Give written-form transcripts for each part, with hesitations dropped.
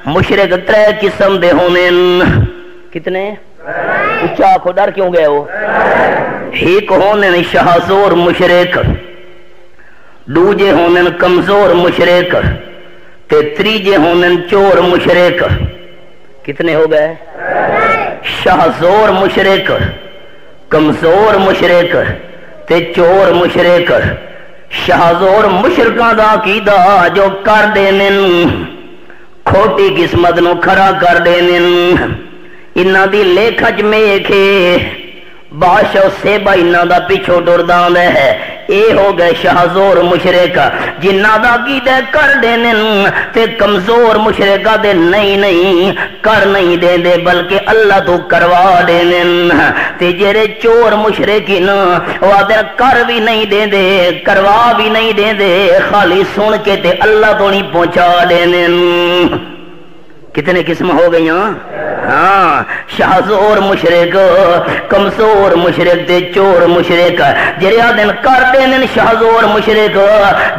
مشرک ترے قسم دے ہونے کتنے اچھا آخو ڈر کیوں گئے ہو ایک ہونے شہزور مشرک دوجے ہونے کمزور مشرک تے تریجے ہونے چور مشرک کتنے ہو گئے شہزور مشرک کمزور مشرک تے چور مشرک شہزور مشرکاں دا عقیدہ جو کر دینن کھوٹی قسمت نو کھڑا کر دینن انہاں دی لیکھج میکھے بادشاہ سیبا انہاں دا پیچھو ٹردان ہے اے ہو گئے شہزور مشرک جنہاں دا عقیدہ کر دینن تے کمزور مشرکہ دے نہیں کر نہیں دے دے بلکہ اللہ تو کروا دینن تے جرے چور مشرکین وعدے کر بھی نہیں دے دے کروا بھی نہیں دے دے خالی سن کے تے اللہ تو نہیں پہنچا دینن کتنے قسم ہو گئی ہاں شہزور مشرک کمزور مشرک تے چور مشرک جریا دن کر دین شہزور مشرک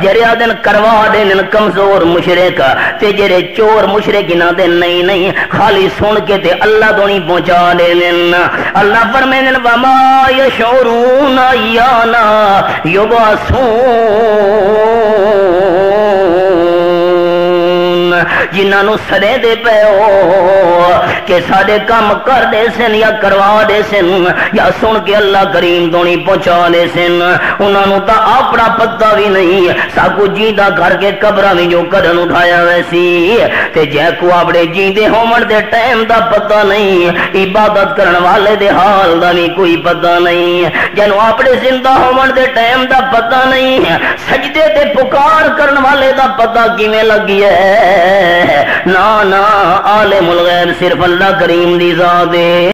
جریا دن کروا دین کمزور مشرک تے جرے چور مشرک نہ دے نہیں خالی سن کے تے اللہ تو نہیں پہنچا دین اللہ فرمائیں وما یشعرون ایانا یبعثون جنہوں سڑے دے پے ہو کہ سارے کام کر دے سن یا کروا دے سن یا سن کے اللہ کریم تو نہیں پہنچا دے سن انہوں تا اپنا پتہ بھی نہیں ساکو جیندہ کر کے قبرہ میں جو کرن اٹھایا ویسی تے جے کو اپنے جیندے ہومن دے ٹائم دا پتہ نہیں عبادت کرن والے دے حال دا بھی کوئی پتہ نہیں جنوں اپنے زندہ ہومن دے ٹائم دا پتہ نہیں سجدے تے پکار کرن والے دا پتہ کیویں لگی ہے نا عالم الغیب صرف اللہ کریم دی ذات ہے